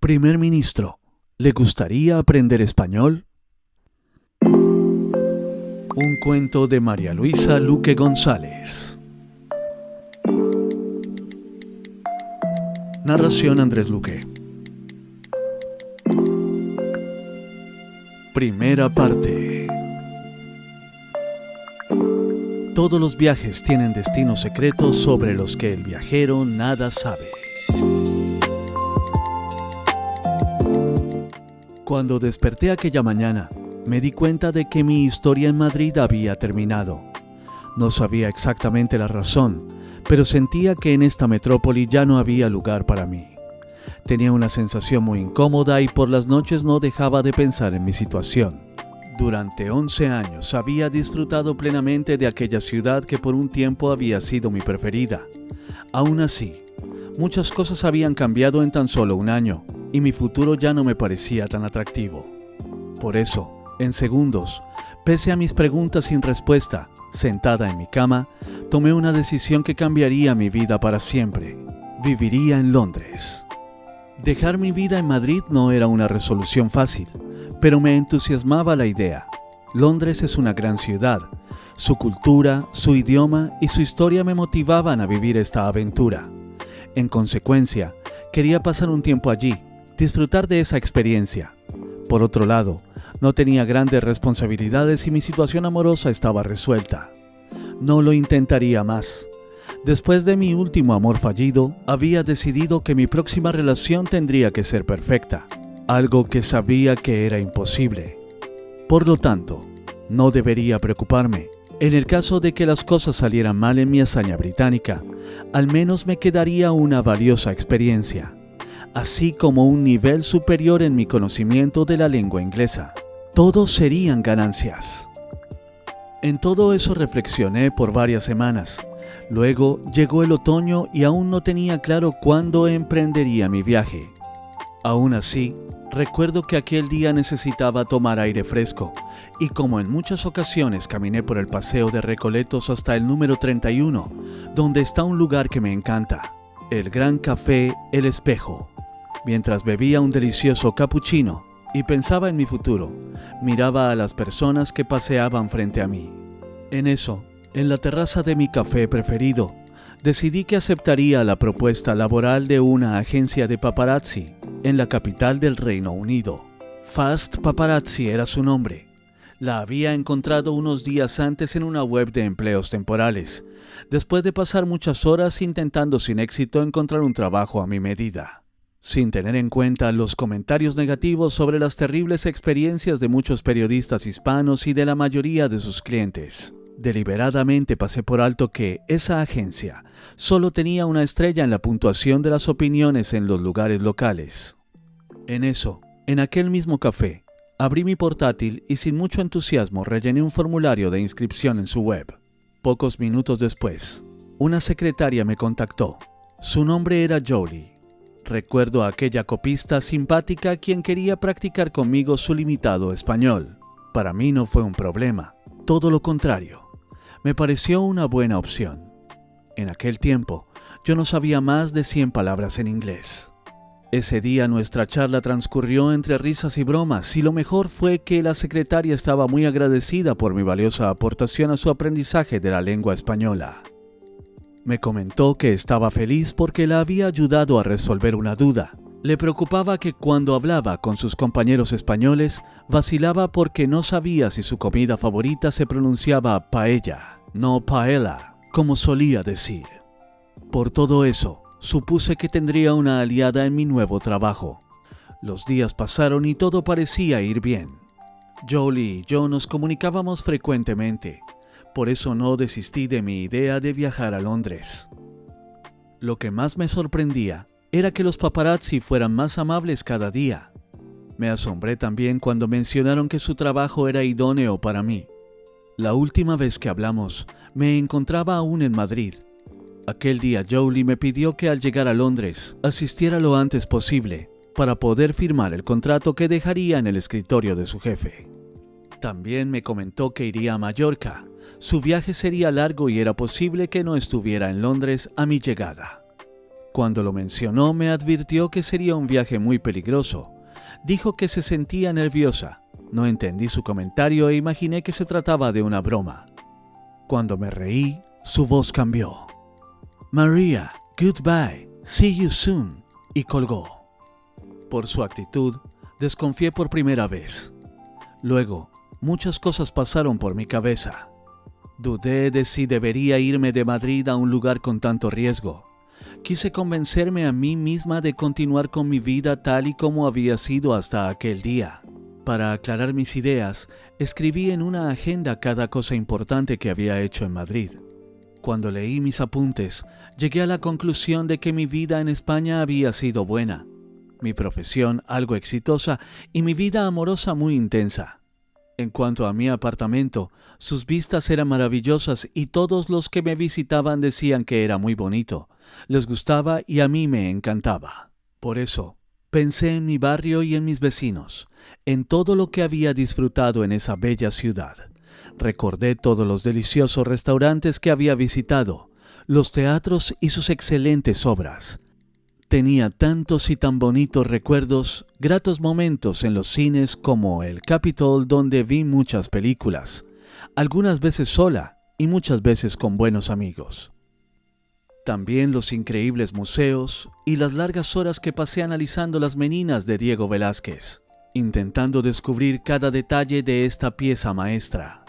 Primer ministro, ¿le gustaría aprender español? Un cuento de María Luisa Luque González. Narración Andrés Luque. Primera parte. Todos los viajes tienen destinos secretos sobre los que el viajero nada sabe. Cuando desperté aquella mañana, me di cuenta de que mi historia en Madrid había terminado. No sabía exactamente la razón, pero sentía que en esta metrópoli ya no había lugar para mí. Tenía una sensación muy incómoda y por las noches no dejaba de pensar en mi situación. Durante 11 años había disfrutado plenamente de aquella ciudad que por un tiempo había sido mi preferida. Aún así, muchas cosas habían cambiado en tan solo un año y mi futuro ya no me parecía tan atractivo. Por eso, en segundos, pese a mis preguntas sin respuesta, sentada en mi cama, tomé una decisión que cambiaría mi vida para siempre. Viviría en Londres. Dejar mi vida en Madrid no era una resolución fácil, pero me entusiasmaba la idea. Londres es una gran ciudad. Su cultura, su idioma y su historia me motivaban a vivir esta aventura. En consecuencia, quería pasar un tiempo allí, disfrutar de esa experiencia. Por otro lado, no tenía grandes responsabilidades y mi situación amorosa estaba resuelta. No lo intentaría más. Después de mi último amor fallido, había decidido que mi próxima relación tendría que ser perfecta, algo que sabía que era imposible. Por lo tanto, no debería preocuparme. En el caso de que las cosas salieran mal en mi hazaña británica, al menos me quedaría una valiosa experiencia, así como un nivel superior en mi conocimiento de la lengua inglesa. Todos serían ganancias. En todo eso reflexioné por varias semanas. Luego llegó el otoño y aún no tenía claro cuándo emprendería mi viaje. Aún así, recuerdo que aquel día necesitaba tomar aire fresco, y como en muchas ocasiones caminé por el paseo de Recoletos hasta el número 31, donde está un lugar que me encanta, el Gran Café El Espejo. Mientras bebía un delicioso cappuccino y pensaba en mi futuro, miraba a las personas que paseaban frente a mí. En eso, en la terraza de mi café preferido, decidí que aceptaría la propuesta laboral de una agencia de paparazzi en la capital del Reino Unido. Fast Paparazzi era su nombre. La había encontrado unos días antes en una web de empleos temporales, después de pasar muchas horas intentando sin éxito encontrar un trabajo a mi medida. Sin tener en cuenta los comentarios negativos sobre las terribles experiencias de muchos periodistas hispanos y de la mayoría de sus clientes, deliberadamente pasé por alto que esa agencia solo tenía una estrella en la puntuación de las opiniones en los lugares locales. En eso, en aquel mismo café, abrí mi portátil y sin mucho entusiasmo rellené un formulario de inscripción en su web. Pocos minutos después, una secretaria me contactó. Su nombre era Jolie. Recuerdo a aquella copista simpática quien quería practicar conmigo su limitado español. Para mí no fue un problema, todo lo contrario. Me pareció una buena opción. En aquel tiempo, yo no sabía más de 100 palabras en inglés. Ese día nuestra charla transcurrió entre risas y bromas y lo mejor fue que la secretaria estaba muy agradecida por mi valiosa aportación a su aprendizaje de la lengua española. Me comentó que estaba feliz porque la había ayudado a resolver una duda. Le preocupaba que cuando hablaba con sus compañeros españoles, vacilaba porque no sabía si su comida favorita se pronunciaba paella, no paella, como solía decir. Por todo eso, supuse que tendría una aliada en mi nuevo trabajo. Los días pasaron y todo parecía ir bien. Jolie y yo nos comunicábamos frecuentemente. Por eso no desistí de mi idea de viajar a Londres. Lo que más me sorprendía era que los paparazzi fueran más amables cada día. Me asombré también cuando mencionaron que su trabajo era idóneo para mí. La última vez que hablamos, me encontraba aún en Madrid. Aquel día Jolie me pidió que al llegar a Londres, asistiera lo antes posible para poder firmar el contrato que dejaría en el escritorio de su jefe. También me comentó que iría a Mallorca. Su viaje sería largo y era posible que no estuviera en Londres a mi llegada. Cuando lo mencionó, me advirtió que sería un viaje muy peligroso. Dijo que se sentía nerviosa. No entendí su comentario e imaginé que se trataba de una broma. Cuando me reí, su voz cambió. Maria, goodbye, see you soon, y colgó. Por su actitud, desconfié por primera vez. Luego, muchas cosas pasaron por mi cabeza. Dudé de si debería irme de Madrid a un lugar con tanto riesgo. Quise convencerme a mí misma de continuar con mi vida tal y como había sido hasta aquel día. Para aclarar mis ideas, escribí en una agenda cada cosa importante que había hecho en Madrid. Cuando leí mis apuntes, llegué a la conclusión de que mi vida en España había sido buena, mi profesión algo exitosa y mi vida amorosa muy intensa. En cuanto a mi apartamento, sus vistas eran maravillosas y todos los que me visitaban decían que era muy bonito, les gustaba y a mí me encantaba. Por eso, pensé en mi barrio y en mis vecinos, en todo lo que había disfrutado en esa bella ciudad. Recordé todos los deliciosos restaurantes que había visitado, los teatros y sus excelentes obras. Tenía tantos y tan bonitos recuerdos, gratos momentos en los cines como el Capitol, donde vi muchas películas, algunas veces sola y muchas veces con buenos amigos. También los increíbles museos y las largas horas que pasé analizando las Meninas de Diego Velázquez, intentando descubrir cada detalle de esta pieza maestra.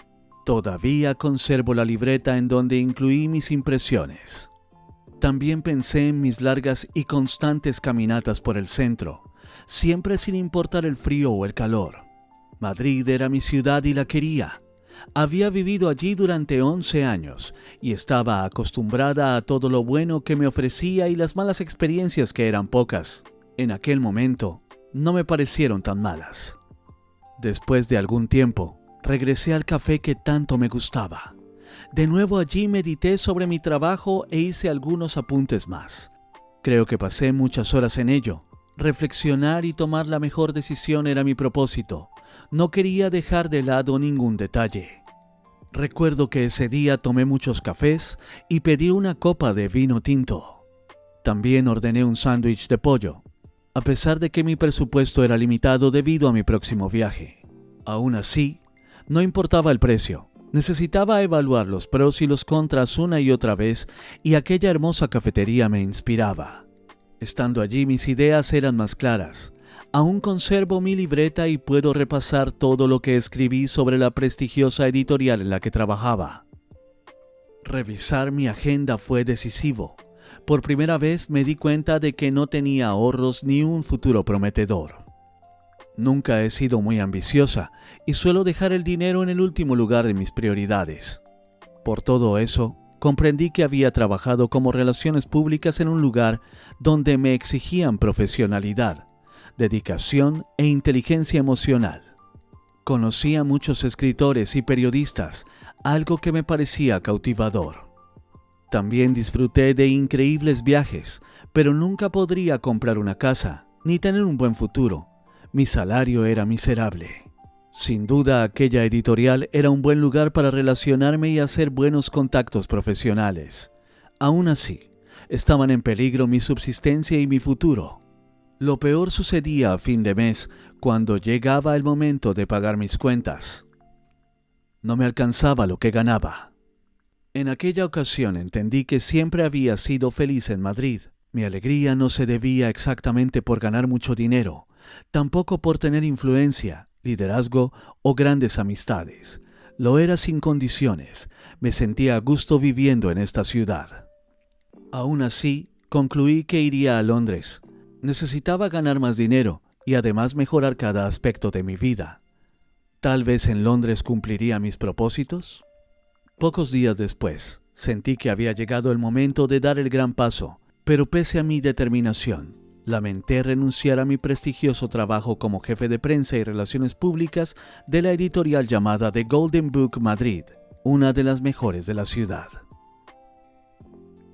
Todavía conservo la libreta en donde incluí mis impresiones. También pensé en mis largas y constantes caminatas por el centro, siempre sin importar el frío o el calor. Madrid era mi ciudad y la quería. Había vivido allí durante 11 años y estaba acostumbrada a todo lo bueno que me ofrecía y las malas experiencias, que eran pocas, en aquel momento, no me parecieron tan malas. Después de algún tiempo, regresé al café que tanto me gustaba. De nuevo allí medité sobre mi trabajo e hice algunos apuntes más. Creo que pasé muchas horas en ello. Reflexionar y tomar la mejor decisión era mi propósito. No quería dejar de lado ningún detalle. Recuerdo que ese día tomé muchos cafés y pedí una copa de vino tinto. También ordené un sándwich de pollo, a pesar de que mi presupuesto era limitado debido a mi próximo viaje. Aún así, no importaba el precio. Necesitaba evaluar los pros y los contras una y otra vez, y aquella hermosa cafetería me inspiraba. Estando allí, mis ideas eran más claras. Aún conservo mi libreta y puedo repasar todo lo que escribí sobre la prestigiosa editorial en la que trabajaba. Revisar mi agenda fue decisivo. Por primera vez me di cuenta de que no tenía ahorros ni un futuro prometedor. Nunca he sido muy ambiciosa y suelo dejar el dinero en el último lugar de mis prioridades. Por todo eso, comprendí que había trabajado como relaciones públicas en un lugar donde me exigían profesionalidad, dedicación e inteligencia emocional. Conocí a muchos escritores y periodistas, algo que me parecía cautivador. También disfruté de increíbles viajes, pero nunca podría comprar una casa ni tener un buen futuro. Mi salario era miserable. Sin duda, aquella editorial era un buen lugar para relacionarme y hacer buenos contactos profesionales. Aún así, estaban en peligro mi subsistencia y mi futuro. Lo peor sucedía a fin de mes, cuando llegaba el momento de pagar mis cuentas. No me alcanzaba lo que ganaba. En aquella ocasión entendí que siempre había sido feliz en Madrid. Mi alegría no se debía exactamente por ganar mucho dinero, tampoco por tener influencia, liderazgo o grandes amistades. Lo era sin condiciones. Me sentía a gusto viviendo en esta ciudad. Aún así, concluí que iría a Londres. Necesitaba ganar más dinero y además mejorar cada aspecto de mi vida. Tal vez en Londres cumpliría mis propósitos. Pocos días después, sentí que había llegado el momento de dar el gran paso, pero pese a mi determinación, lamenté renunciar a mi prestigioso trabajo como jefe de prensa y relaciones públicas de la editorial llamada The Golden Book Madrid, una de las mejores de la ciudad.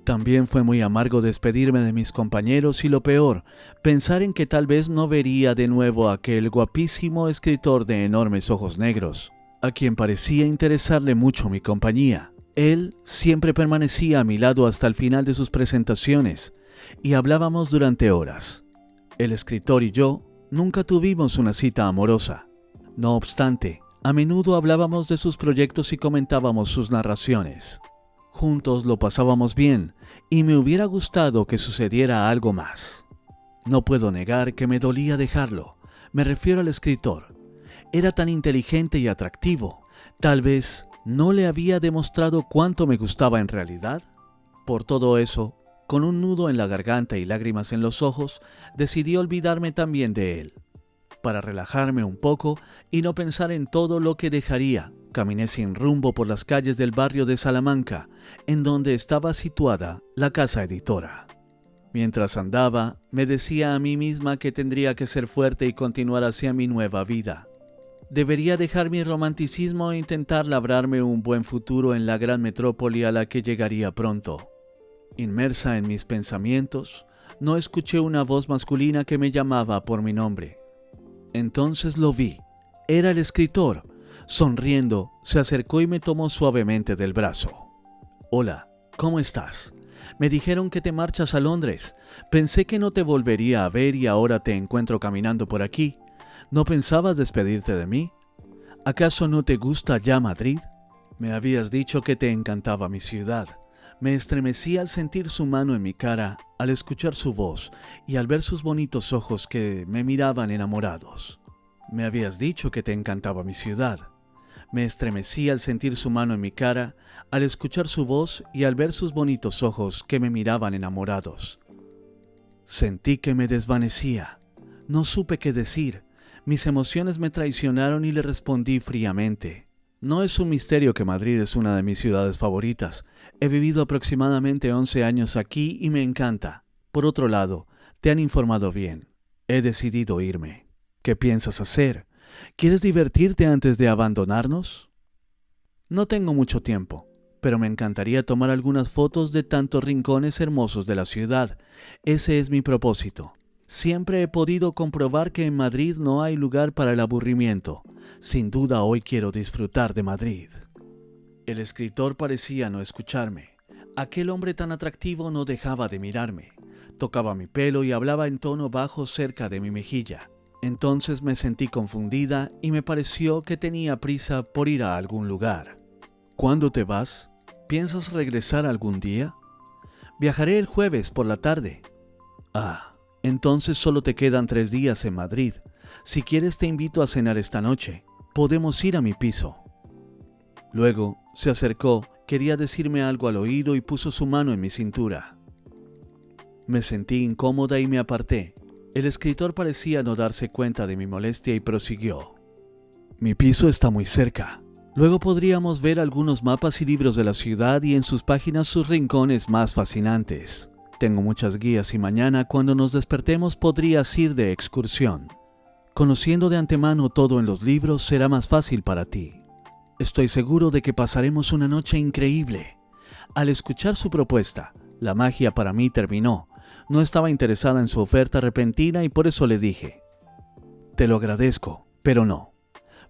También fue muy amargo despedirme de mis compañeros y lo peor, pensar en que tal vez no vería de nuevo a aquel guapísimo escritor de enormes ojos negros, a quien parecía interesarle mucho mi compañía. Él siempre permanecía a mi lado hasta el final de sus presentaciones, y hablábamos durante horas. El escritor y yo nunca tuvimos una cita amorosa. No obstante, a menudo hablábamos de sus proyectos y comentábamos sus narraciones. Juntos lo pasábamos bien y me hubiera gustado que sucediera algo más. No puedo negar que me dolía dejarlo. Me refiero al escritor. Era tan inteligente y atractivo. Tal vez no le había demostrado cuánto me gustaba en realidad. Por todo eso, con un nudo en la garganta y lágrimas en los ojos, decidí olvidarme también de él. Para relajarme un poco y no pensar en todo lo que dejaría, caminé sin rumbo por las calles del barrio de Salamanca, en donde estaba situada la casa editora. Mientras andaba, me decía a mí misma que tendría que ser fuerte y continuar hacia mi nueva vida. Debería dejar mi romanticismo e intentar labrarme un buen futuro en la gran metrópoli a la que llegaría pronto. Inmersa en mis pensamientos, no escuché una voz masculina que me llamaba por mi nombre. Entonces lo vi. Era el escritor. Sonriendo, se acercó y me tomó suavemente del brazo. «Hola, ¿cómo estás? Me dijeron que te marchas a Londres. Pensé que no te volvería a ver y ahora te encuentro caminando por aquí. ¿No pensabas despedirte de mí? ¿Acaso no te gusta ya Madrid? Me habías dicho que te encantaba mi ciudad». Me estremecí al sentir su mano en mi cara, al escuchar su voz y al ver sus bonitos ojos que me miraban enamorados. Me habías dicho que te encantaba mi ciudad. Me estremecí al sentir su mano en mi cara, al escuchar su voz y al ver sus bonitos ojos que me miraban enamorados. Sentí que me desvanecía. No supe qué decir. Mis emociones me traicionaron y le respondí fríamente. No es un misterio que Madrid es una de mis ciudades favoritas. He vivido aproximadamente 11 años aquí y me encanta. Por otro lado, te han informado bien. He decidido irme. ¿Qué piensas hacer? ¿Quieres divertirte antes de abandonarnos? No tengo mucho tiempo, pero me encantaría tomar algunas fotos de tantos rincones hermosos de la ciudad. Ese es mi propósito. Siempre he podido comprobar que en Madrid no hay lugar para el aburrimiento. Sin duda hoy quiero disfrutar de Madrid. El escritor parecía no escucharme. Aquel hombre tan atractivo no dejaba de mirarme. Tocaba mi pelo y hablaba en tono bajo cerca de mi mejilla. Entonces me sentí confundida y me pareció que tenía prisa por ir a algún lugar. ¿Cuándo te vas? ¿Piensas regresar algún día? Viajaré el jueves por la tarde. Ah, entonces solo te quedan 3 días en Madrid. Si quieres te invito a cenar esta noche. Podemos ir a mi piso. Luego se acercó, quería decirme algo al oído y puso su mano en mi cintura. Me sentí incómoda y me aparté. El escritor parecía no darse cuenta de mi molestia y prosiguió. Mi piso está muy cerca. Luego podríamos ver algunos mapas y libros de la ciudad y en sus páginas sus rincones más fascinantes. Tengo muchas guías y mañana cuando nos despertemos podrías ir de excursión. Conociendo de antemano todo en los libros será más fácil para ti. Estoy seguro de que pasaremos una noche increíble. Al escuchar su propuesta, la magia para mí terminó. No estaba interesada en su oferta repentina y por eso le dije: te lo agradezco, pero no.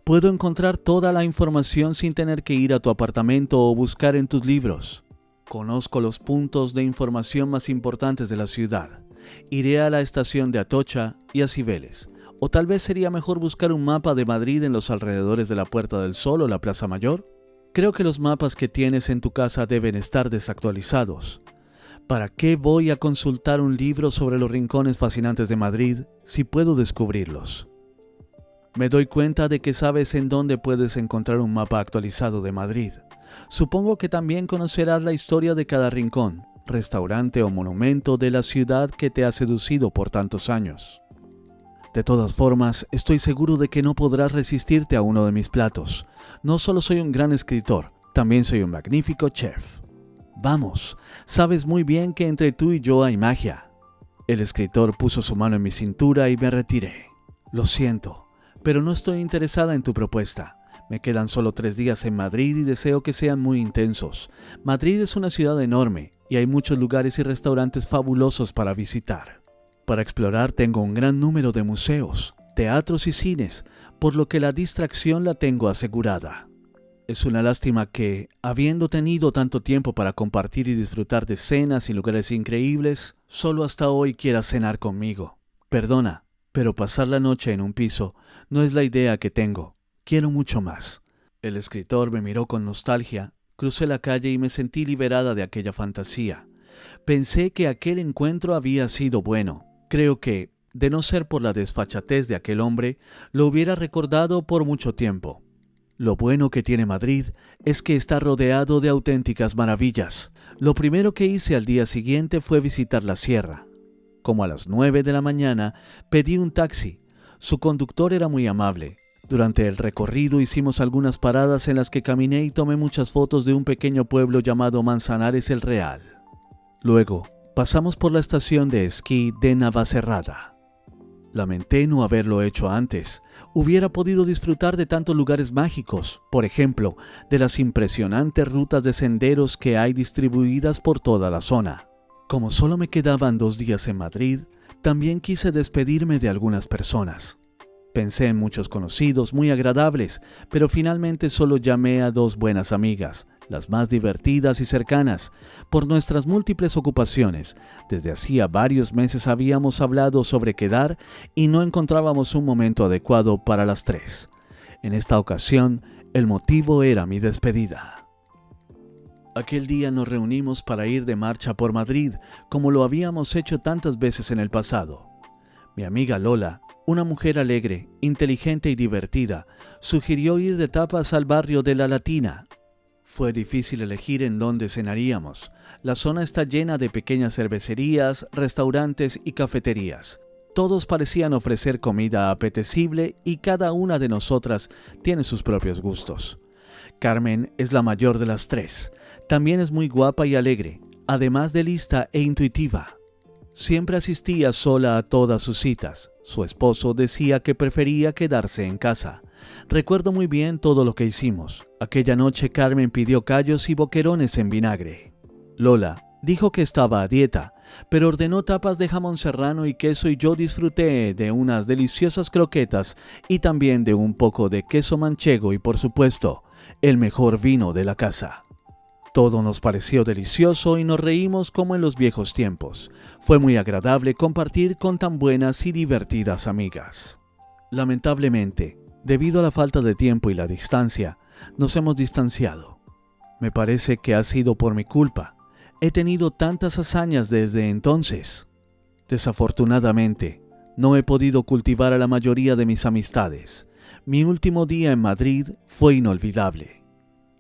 Puedo encontrar toda la información sin tener que ir a tu apartamento o buscar en tus libros. Conozco los puntos de información más importantes de la ciudad. Iré a la estación de Atocha y a Cibeles. O tal vez sería mejor buscar un mapa de Madrid en los alrededores de la Puerta del Sol o la Plaza Mayor. Creo que los mapas que tienes en tu casa deben estar desactualizados. ¿Para qué voy a consultar un libro sobre los rincones fascinantes de Madrid si puedo descubrirlos? Me doy cuenta de que sabes en dónde puedes encontrar un mapa actualizado de Madrid. Supongo que también conocerás la historia de cada rincón, restaurante o monumento de la ciudad que te ha seducido por tantos años. De todas formas, estoy seguro de que no podrás resistirte a uno de mis platos. No solo soy un gran escritor, también soy un magnífico chef. Vamos, sabes muy bien que entre tú y yo hay magia. El escritor puso su mano en mi cintura y me retiré. Lo siento, pero no estoy interesada en tu propuesta. Me quedan solo 3 días en Madrid y deseo que sean muy intensos. Madrid es una ciudad enorme y hay muchos lugares y restaurantes fabulosos para visitar. Para explorar tengo un gran número de museos, teatros y cines, por lo que la distracción la tengo asegurada. Es una lástima que, habiendo tenido tanto tiempo para compartir y disfrutar de cenas y lugares increíbles, solo hasta hoy quieras cenar conmigo. Perdona, pero pasar la noche en un piso no es la idea que tengo. Quiero mucho más. El escritor me miró con nostalgia, crucé la calle y me sentí liberada de aquella fantasía. Pensé que aquel encuentro había sido bueno. Creo que, de no ser por la desfachatez de aquel hombre, lo hubiera recordado por mucho tiempo. Lo bueno que tiene Madrid es que está rodeado de auténticas maravillas. Lo primero que hice al día siguiente fue visitar la sierra. Como a las 9 de la mañana, pedí un taxi. Su conductor era muy amable. Durante el recorrido hicimos algunas paradas en las que caminé y tomé muchas fotos de un pequeño pueblo llamado Manzanares el Real. Luego, pasamos por la estación de esquí de Navacerrada. Lamenté no haberlo hecho antes. Hubiera podido disfrutar de tantos lugares mágicos, por ejemplo, de las impresionantes rutas de senderos que hay distribuidas por toda la zona. Como solo me quedaban 2 días en Madrid, también quise despedirme de algunas personas. Pensé en muchos conocidos muy agradables, pero finalmente solo llamé a 2 buenas amigas, las más divertidas y cercanas. Por nuestras múltiples ocupaciones, desde hacía varios meses habíamos hablado sobre quedar y no encontrábamos un momento adecuado para las 3. En esta ocasión, el motivo era mi despedida. Aquel día nos reunimos para ir de marcha por Madrid, como lo habíamos hecho tantas veces en el pasado. Mi amiga Lola, una mujer alegre, inteligente y divertida, sugirió ir de tapas al barrio de La Latina. Fue difícil elegir en dónde cenaríamos. La zona está llena de pequeñas cervecerías, restaurantes y cafeterías. Todos parecían ofrecer comida apetecible y cada una de nosotras tiene sus propios gustos. Carmen es la mayor de las 3. También es muy guapa y alegre, además de lista e intuitiva. Siempre asistía sola a todas sus citas. Su esposo decía que prefería quedarse en casa. Recuerdo muy bien todo lo que hicimos. Aquella noche Carmen pidió callos y boquerones en vinagre. Lola dijo que estaba a dieta, pero ordenó tapas de jamón serrano y queso y yo disfruté de unas deliciosas croquetas y también de un poco de queso manchego y, por supuesto, el mejor vino de la casa. Todo nos pareció delicioso y nos reímos como en los viejos tiempos. Fue muy agradable compartir con tan buenas y divertidas amigas. Lamentablemente, debido a la falta de tiempo y la distancia, nos hemos distanciado. Me parece que ha sido por mi culpa. He tenido tantas hazañas desde entonces. Desafortunadamente, no he podido cultivar a la mayoría de mis amistades. Mi último día en Madrid fue inolvidable.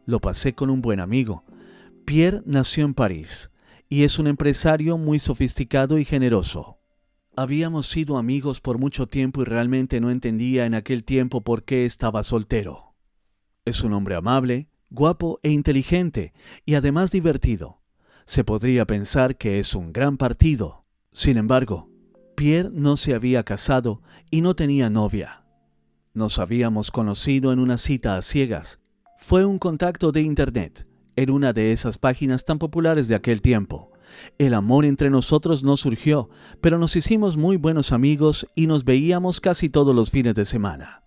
Lo pasé con un buen amigo. Pierre nació en París y es un empresario muy sofisticado y generoso. Habíamos sido amigos por mucho tiempo y realmente no entendía en aquel tiempo por qué estaba soltero. Es un hombre amable, guapo e inteligente y además divertido. Se podría pensar que es un gran partido. Sin embargo, Pierre no se había casado y no tenía novia. Nos habíamos conocido en una cita a ciegas. Fue un contacto de internet, en una de esas páginas tan populares de aquel tiempo. El amor entre nosotros no surgió, pero nos hicimos muy buenos amigos y nos veíamos casi todos los fines de semana.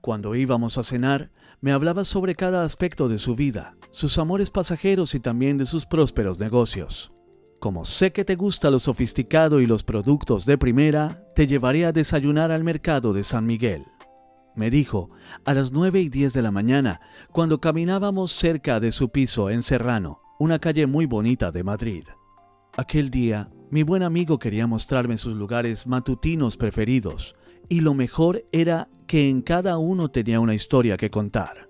Cuando íbamos a cenar, me hablaba sobre cada aspecto de su vida, sus amores pasajeros y también de sus prósperos negocios. Como sé que te gusta lo sofisticado y los productos de primera, te llevaré a desayunar al mercado de San Miguel. Me dijo a las 9:10 de la mañana, cuando caminábamos cerca de su piso en Serrano, una calle muy bonita de Madrid. Aquel día, mi buen amigo quería mostrarme sus lugares matutinos preferidos, y lo mejor era que en cada uno tenía una historia que contar.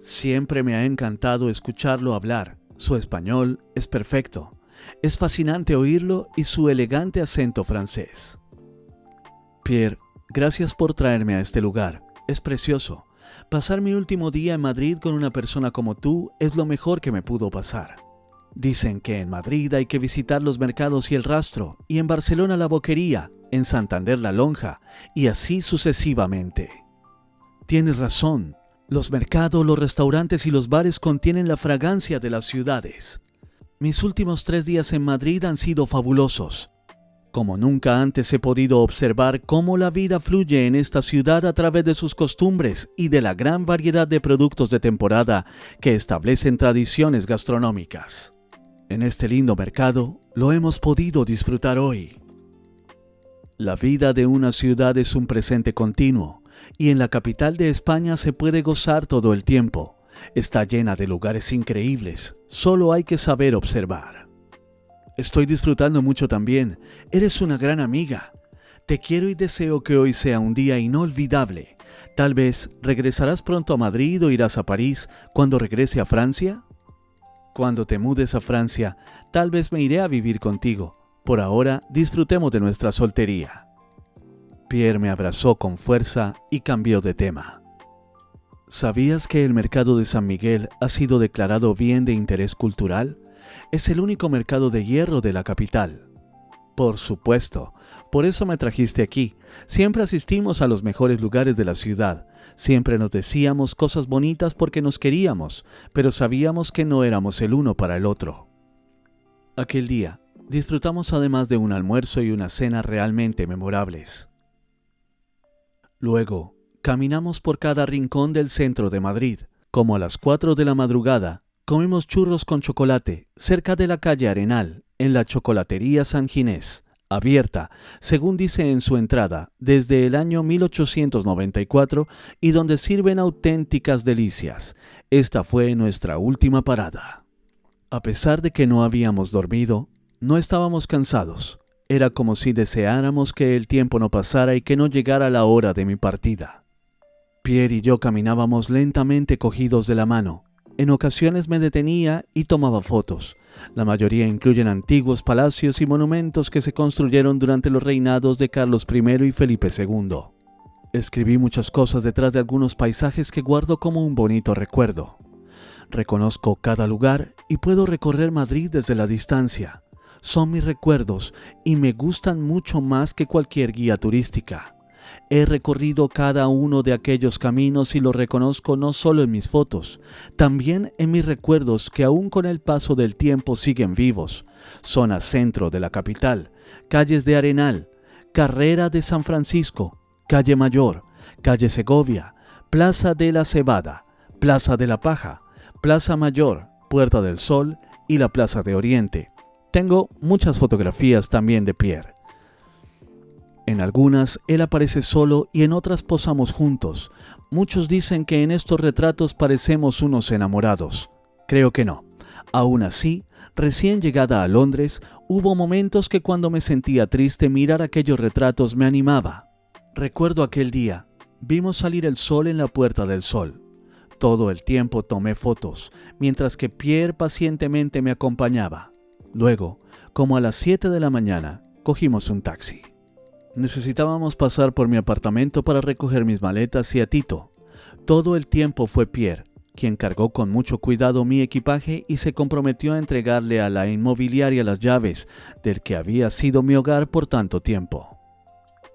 Siempre me ha encantado escucharlo hablar. Su español es perfecto. Es fascinante oírlo y su elegante acento francés. Pierre, gracias por traerme a este lugar. Es precioso. Pasar mi último día en Madrid con una persona como tú es lo mejor que me pudo pasar. Dicen que en Madrid hay que visitar los mercados y el Rastro, y en Barcelona la Boquería, en Santander la Lonja, y así sucesivamente. Tienes razón. Los mercados, los restaurantes y los bares contienen la fragancia de las ciudades. Mis últimos 3 días en Madrid han sido fabulosos. Como nunca antes he podido observar cómo la vida fluye en esta ciudad a través de sus costumbres y de la gran variedad de productos de temporada que establecen tradiciones gastronómicas. En este lindo mercado lo hemos podido disfrutar hoy. La vida de una ciudad es un presente continuo y en la capital de España se puede gozar todo el tiempo. Está llena de lugares increíbles, solo hay que saber observar. Estoy disfrutando mucho también. Eres una gran amiga. Te quiero y deseo que hoy sea un día inolvidable. Tal vez regresarás pronto a Madrid o irás a París cuando regrese a Francia. Cuando te mudes a Francia, tal vez me iré a vivir contigo. Por ahora, disfrutemos de nuestra soltería. Pierre me abrazó con fuerza y cambió de tema. ¿Sabías que el mercado de San Miguel ha sido declarado bien de interés cultural? Es el único mercado de hierro de la capital. Por supuesto, por eso me trajiste aquí. Siempre asistimos a los mejores lugares de la ciudad. Siempre nos decíamos cosas bonitas porque nos queríamos, pero sabíamos que no éramos el uno para el otro. Aquel día, disfrutamos además de un almuerzo y una cena realmente memorables. Luego, caminamos por cada rincón del centro de Madrid. Como a las 4 de la madrugada, comimos churros con chocolate cerca de la calle Arenal, en la chocolatería San Ginés, abierta, según dice en su entrada, desde el año 1894 y donde sirven auténticas delicias. Esta fue nuestra última parada. A pesar de que no habíamos dormido, no estábamos cansados. Era como si deseáramos que el tiempo no pasara y que no llegara la hora de mi partida. Pierre y yo caminábamos lentamente cogidos de la mano. En ocasiones me detenía y tomaba fotos. La mayoría incluyen antiguos palacios y monumentos que se construyeron durante los reinados de Carlos I y Felipe II. Escribí muchas cosas detrás de algunos paisajes que guardo como un bonito recuerdo. Reconozco cada lugar y puedo recorrer Madrid desde la distancia. Son mis recuerdos y me gustan mucho más que cualquier guía turística. He recorrido cada uno de aquellos caminos y los reconozco no solo en mis fotos, también en mis recuerdos que aún con el paso del tiempo siguen vivos. Zona centro de la capital, calles de Arenal, Carrera de San Francisco, Calle Mayor, Calle Segovia, Plaza de la Cebada, Plaza de la Paja, Plaza Mayor, Puerta del Sol y la Plaza de Oriente. Tengo muchas fotografías también de Pierre. En algunas él aparece solo y en otras posamos juntos. Muchos dicen que en estos retratos parecemos unos enamorados. Creo que no. Aún así, recién llegada a Londres, hubo momentos que cuando me sentía triste mirar aquellos retratos me animaba. Recuerdo aquel día, vimos salir el sol en la Puerta del Sol. Todo el tiempo tomé fotos, mientras que Pierre pacientemente me acompañaba. Luego, como a las 7 de la mañana, cogimos un taxi. Necesitábamos pasar por mi apartamento para recoger mis maletas y a Tito. Todo el tiempo fue Pierre, quien cargó con mucho cuidado mi equipaje y se comprometió a entregarle a la inmobiliaria las llaves del que había sido mi hogar por tanto tiempo.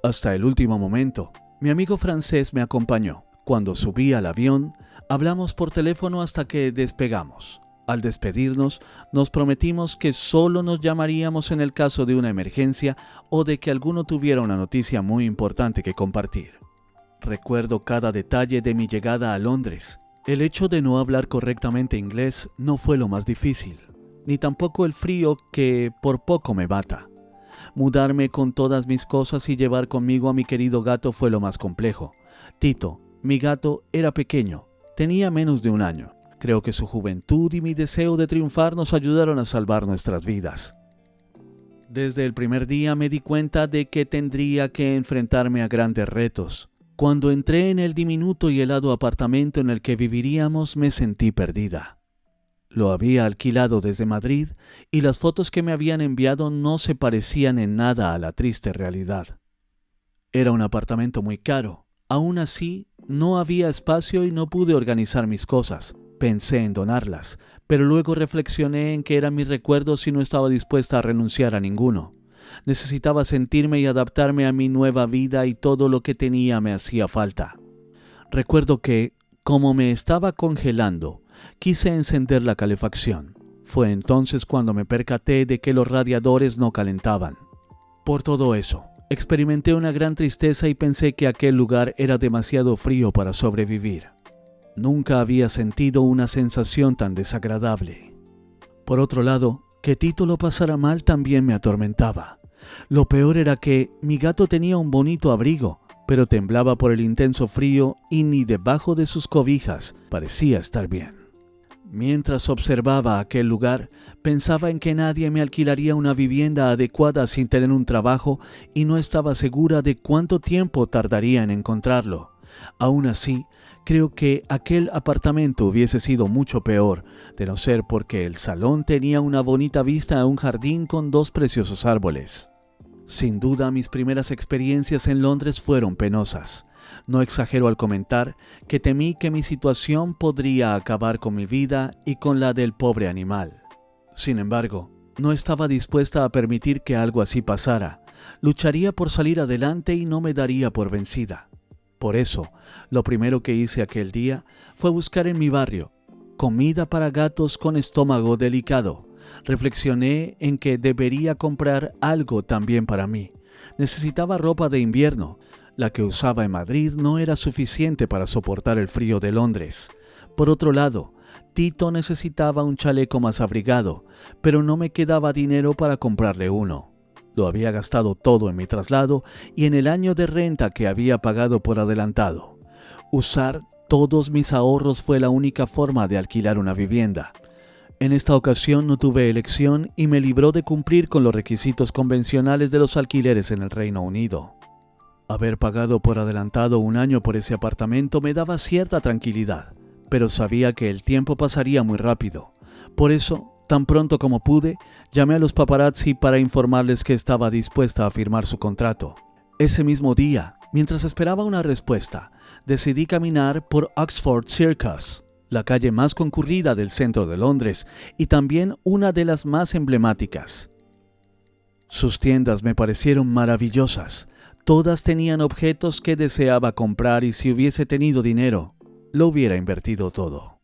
Hasta el último momento, mi amigo francés me acompañó. Cuando subí al avión, hablamos por teléfono hasta que despegamos. Al despedirnos, nos prometimos que solo nos llamaríamos en el caso de una emergencia o de que alguno tuviera una noticia muy importante que compartir. Recuerdo cada detalle de mi llegada a Londres. El hecho de no hablar correctamente inglés no fue lo más difícil, ni tampoco el frío que por poco me mata. Mudarme con todas mis cosas y llevar conmigo a mi querido gato fue lo más complejo. Tito, mi gato, era pequeño, tenía menos de un año. Creo que su juventud y mi deseo de triunfar nos ayudaron a salvar nuestras vidas. Desde el primer día me di cuenta de que tendría que enfrentarme a grandes retos. Cuando entré en el diminuto y helado apartamento en el que viviríamos, me sentí perdida. Lo había alquilado desde Madrid y las fotos que me habían enviado no se parecían en nada a la triste realidad. Era un apartamento muy caro. Aún así, no había espacio y no pude organizar mis cosas. Pensé en donarlas, pero luego reflexioné en que eran mis recuerdos y no estaba dispuesta a renunciar a ninguno. Necesitaba sentirme y adaptarme a mi nueva vida y todo lo que tenía me hacía falta. Recuerdo que, como me estaba congelando, quise encender la calefacción. Fue entonces cuando me percaté de que los radiadores no calentaban. Por todo eso, experimenté una gran tristeza y pensé que aquel lugar era demasiado frío para sobrevivir. Nunca había sentido una sensación tan desagradable. Por otro lado, que Tito lo pasara mal también me atormentaba. Lo peor era que mi gato tenía un bonito abrigo, pero temblaba por el intenso frío y ni debajo de sus cobijas parecía estar bien. Mientras observaba aquel lugar, pensaba en que nadie me alquilaría una vivienda adecuada sin tener un trabajo y no estaba segura de cuánto tiempo tardaría en encontrarlo. Aún así, creo que aquel apartamento hubiese sido mucho peor, de no ser porque el salón tenía una bonita vista a un jardín con 2 preciosos árboles. Sin duda, mis primeras experiencias en Londres fueron penosas. No exagero al comentar que temí que mi situación podría acabar con mi vida y con la del pobre animal. Sin embargo, no estaba dispuesta a permitir que algo así pasara. Lucharía por salir adelante y no me daría por vencida. Por eso, lo primero que hice aquel día fue buscar en mi barrio comida para gatos con estómago delicado. Reflexioné en que debería comprar algo también para mí. Necesitaba ropa de invierno. La que usaba en Madrid no era suficiente para soportar el frío de Londres. Por otro lado, Tito necesitaba un chaleco más abrigado, pero no me quedaba dinero para comprarle uno. Lo había gastado todo en mi traslado y en el año de renta que había pagado por adelantado. Usar todos mis ahorros fue la única forma de alquilar una vivienda. En esta ocasión no tuve elección y me libró de cumplir con los requisitos convencionales de los alquileres en el Reino Unido. Haber pagado por adelantado un año por ese apartamento me daba cierta tranquilidad, pero sabía que el tiempo pasaría muy rápido. Por eso, tan pronto como pude, llamé a los paparazzi para informarles que estaba dispuesta a firmar su contrato. Ese mismo día, mientras esperaba una respuesta, decidí caminar por Oxford Circus, la calle más concurrida del centro de Londres y también una de las más emblemáticas. Sus tiendas me parecieron maravillosas. Todas tenían objetos que deseaba comprar y si hubiese tenido dinero, lo hubiera invertido todo.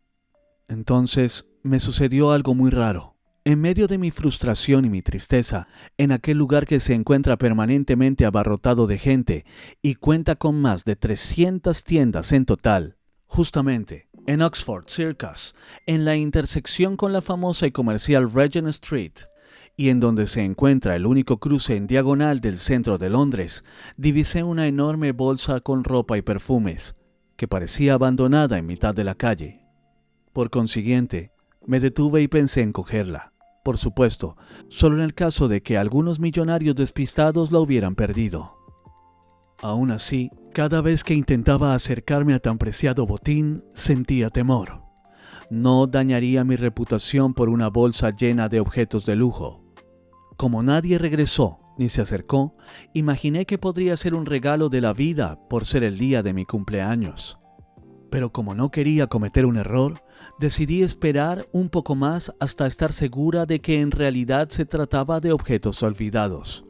Entonces me sucedió algo muy raro. En medio de mi frustración y mi tristeza, en aquel lugar que se encuentra permanentemente abarrotado de gente y cuenta con más de 300 tiendas en total, justamente en Oxford Circus, en la intersección con la famosa y comercial Regent Street, y en donde se encuentra el único cruce en diagonal del centro de Londres, divisé una enorme bolsa con ropa y perfumes, que parecía abandonada en mitad de la calle. Por consiguiente, me detuve y pensé en cogerla. Por supuesto, solo en el caso de que algunos millonarios despistados la hubieran perdido. Aún así, cada vez que intentaba acercarme a tan preciado botín, sentía temor. No dañaría mi reputación por una bolsa llena de objetos de lujo. Como nadie regresó ni se acercó, imaginé que podría ser un regalo de la vida por ser el día de mi cumpleaños. Pero como no quería cometer un error, decidí esperar un poco más hasta estar segura de que en realidad se trataba de objetos olvidados.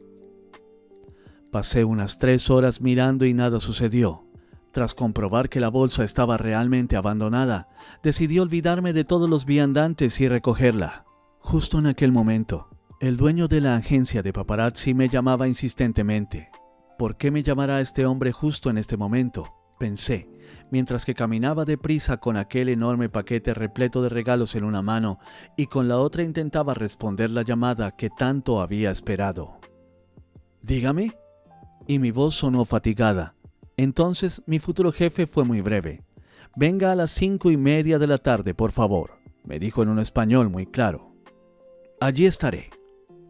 Pasé unas 3 horas mirando y nada sucedió. Tras comprobar que la bolsa estaba realmente abandonada, decidí olvidarme de todos los viandantes y recogerla. Justo en aquel momento, el dueño de la agencia de paparazzi me llamaba insistentemente. ¿Por qué me llamará este hombre justo en este momento?, pensé, mientras que caminaba deprisa con aquel enorme paquete repleto de regalos en una mano y con la otra intentaba responder la llamada que tanto había esperado. «Dígame», y mi voz sonó fatigada. Entonces mi futuro jefe fue muy breve. «Venga a las 5:30 de la tarde, por favor», me dijo en un español muy claro. «Allí estaré».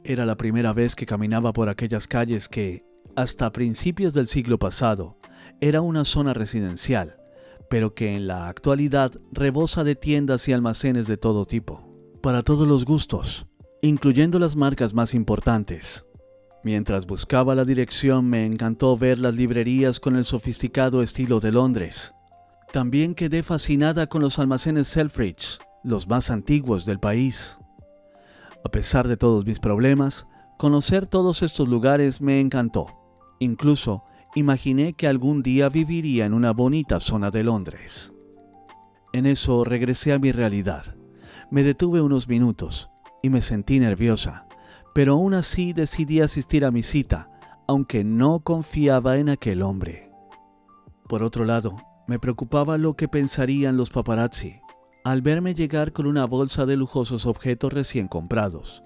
Era la primera vez que caminaba por aquellas calles que, hasta principios del siglo pasado, era una zona residencial, pero que en la actualidad rebosa de tiendas y almacenes de todo tipo, para todos los gustos, incluyendo las marcas más importantes. Mientras buscaba la dirección, me encantó ver las librerías con el sofisticado estilo de Londres. También quedé fascinada con los almacenes Selfridge, los más antiguos del país. A pesar de todos mis problemas, conocer todos estos lugares me encantó. Incluso, imaginé que algún día viviría en una bonita zona de Londres. En eso regresé a mi realidad. Me detuve unos minutos y me sentí nerviosa, pero aún así decidí asistir a mi cita, aunque no confiaba en aquel hombre. Por otro lado, me preocupaba lo que pensarían los paparazzi al verme llegar con una bolsa de lujosos objetos recién comprados.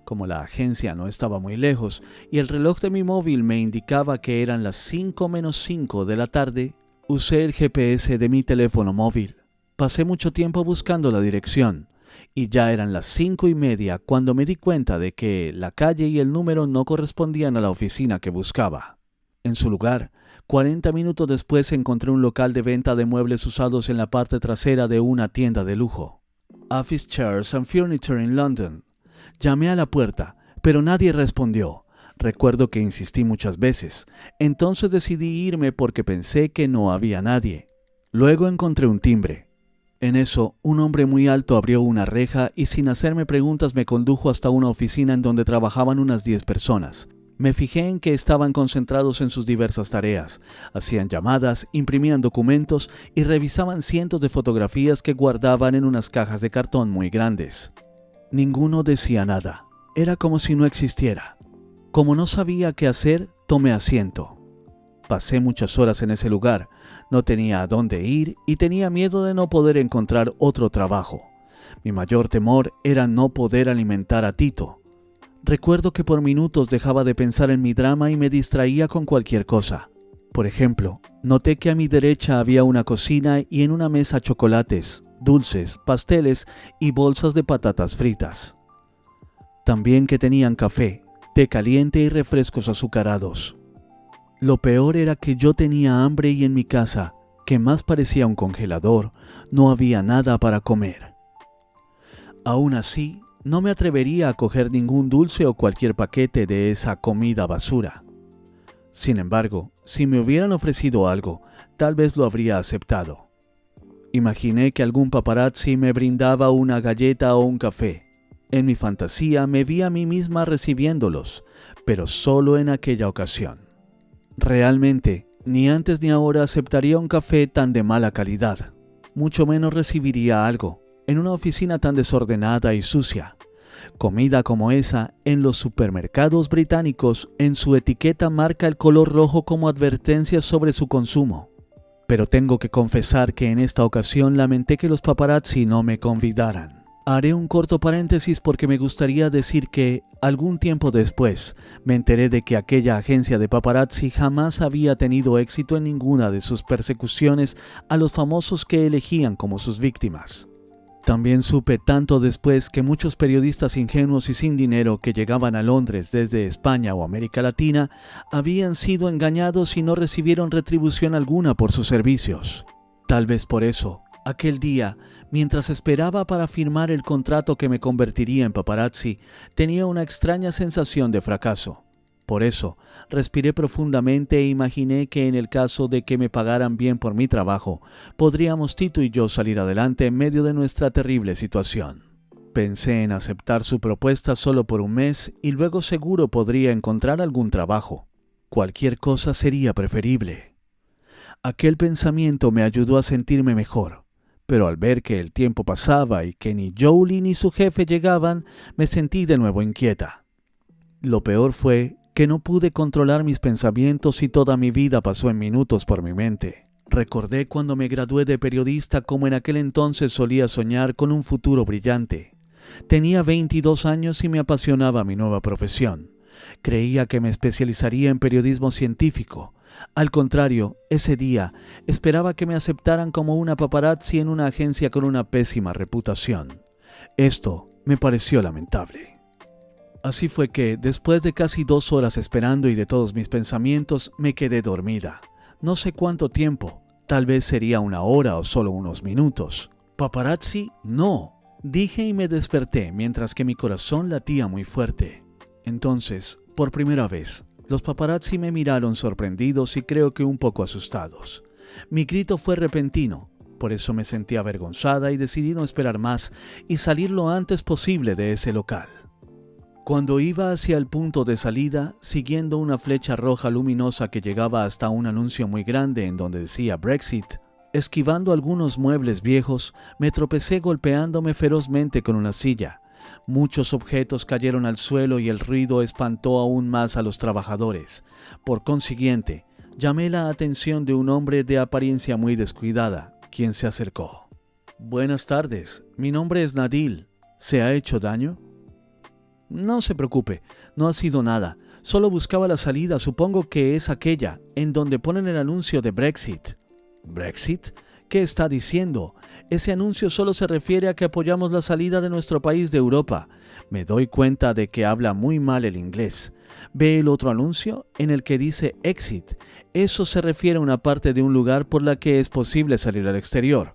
Como la agencia no estaba muy lejos y el reloj de mi móvil me indicaba que eran las 5:05 de la tarde, usé el GPS de mi teléfono móvil. Pasé mucho tiempo buscando la dirección y ya eran las 5:30 cuando me di cuenta de que la calle y el número no correspondían a la oficina que buscaba. En su lugar, 40 minutos después encontré un local de venta de muebles usados en la parte trasera de una tienda de lujo. Office Chairs and Furniture in London. Llamé a la puerta, pero nadie respondió. Recuerdo que insistí muchas veces. Entonces decidí irme porque pensé que no había nadie. Luego encontré un timbre. En eso, un hombre muy alto abrió una reja y sin hacerme preguntas me condujo hasta una oficina en donde trabajaban unas 10 personas. Me fijé en que estaban concentrados en sus diversas tareas. Hacían llamadas, imprimían documentos y revisaban cientos de fotografías que guardaban en unas cajas de cartón muy grandes. Ninguno decía nada. Era como si no existiera. Como no sabía qué hacer, tomé asiento. Pasé muchas horas en ese lugar. No tenía a dónde ir y tenía miedo de no poder encontrar otro trabajo. Mi mayor temor era no poder alimentar a Tito. Recuerdo que por minutos dejaba de pensar en mi drama y me distraía con cualquier cosa. Por ejemplo, noté que a mi derecha había una cocina y en una mesa chocolates, dulces, pasteles y bolsas de patatas fritas. También que tenían café, té caliente y refrescos azucarados. Lo peor era que yo tenía hambre y en mi casa, que más parecía un congelador, no había nada para comer. Aún así, no me atrevería a coger ningún dulce o cualquier paquete de esa comida basura. Sin embargo, si me hubieran ofrecido algo, tal vez lo habría aceptado. Imaginé que algún paparazzi me brindaba una galleta o un café. En mi fantasía me vi a mí misma recibiéndolos, pero solo en aquella ocasión. Realmente, ni antes ni ahora aceptaría un café tan de mala calidad. Mucho menos recibiría algo en una oficina tan desordenada y sucia. Comida como esa en los supermercados británicos en su etiqueta marca el color rojo como advertencia sobre su consumo. Pero tengo que confesar que en esta ocasión lamenté que los paparazzi no me convidaran. Haré un corto paréntesis porque me gustaría decir que, algún tiempo después, me enteré de que aquella agencia de paparazzi jamás había tenido éxito en ninguna de sus persecuciones a los famosos que elegían como sus víctimas. También supe tanto después que muchos periodistas ingenuos y sin dinero que llegaban a Londres desde España o América Latina habían sido engañados y no recibieron retribución alguna por sus servicios. Tal vez por eso, aquel día, mientras esperaba para firmar el contrato que me convertiría en paparazzi, tenía una extraña sensación de fracaso. Por eso, respiré profundamente e imaginé que en el caso de que me pagaran bien por mi trabajo, podríamos Tito y yo salir adelante en medio de nuestra terrible situación. Pensé en aceptar su propuesta solo por un mes y luego seguro podría encontrar algún trabajo. Cualquier cosa sería preferible. Aquel pensamiento me ayudó a sentirme mejor, pero al ver que el tiempo pasaba y que ni Jolie ni su jefe llegaban, me sentí de nuevo inquieta. Lo peor fue que no pude controlar mis pensamientos y toda mi vida pasó en minutos por mi mente. Recordé cuando me gradué de periodista como en aquel entonces solía soñar con un futuro brillante. Tenía 22 años y me apasionaba mi nueva profesión. Creía que me especializaría en periodismo científico. Al contrario, ese día esperaba que me aceptaran como una paparazzi en una agencia con una pésima reputación. Esto me pareció lamentable. Así fue que, después de casi 2 horas esperando y de todos mis pensamientos, me quedé dormida. No sé cuánto tiempo, tal vez sería 1 hora o solo unos minutos. ¿Paparazzi? No, dije y me desperté mientras que mi corazón latía muy fuerte. Entonces, por primera vez, los paparazzi me miraron sorprendidos y creo que un poco asustados. Mi grito fue repentino, por eso me sentí avergonzada y decidí no esperar más y salir lo antes posible de ese local. Cuando iba hacia el punto de salida, siguiendo una flecha roja luminosa que llegaba hasta un anuncio muy grande en donde decía Brexit, esquivando algunos muebles viejos, me tropecé golpeándome ferozmente con una silla. Muchos objetos cayeron al suelo y el ruido espantó aún más a los trabajadores. Por consiguiente, llamé la atención de un hombre de apariencia muy descuidada, quien se acercó. «Buenas tardes, mi nombre es Nadil. ¿Se ha hecho daño?» «No se preocupe, no ha sido nada. Solo buscaba la salida, supongo que es aquella, en donde ponen el anuncio de Brexit». «¿Brexit? ¿Qué está diciendo? Ese anuncio solo se refiere a que apoyamos la salida de nuestro país de Europa. Me doy cuenta de que habla muy mal el inglés. ¿Ve el otro anuncio? En el que dice Exit. Eso se refiere a una parte de un lugar por la que es posible salir al exterior.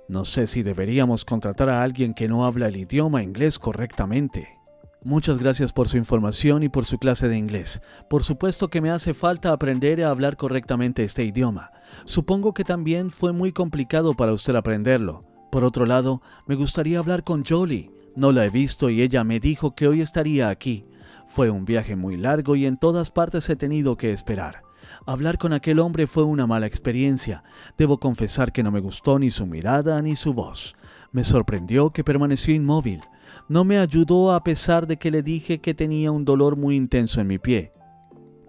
No sé si deberíamos contratar a alguien que no habla el idioma inglés correctamente». «Muchas gracias por su información y por su clase de inglés. Por supuesto que me hace falta aprender a hablar correctamente este idioma. Supongo que también fue muy complicado para usted aprenderlo. Por otro lado, me gustaría hablar con Jolie. No la he visto y ella me dijo que hoy estaría aquí. Fue un viaje muy largo y en todas partes he tenido que esperar. Hablar con aquel hombre fue una mala experiencia. Debo confesar que no me gustó ni su mirada ni su voz. Me sorprendió que permaneció inmóvil. No me ayudó a pesar de que le dije que tenía un dolor muy intenso en mi pie.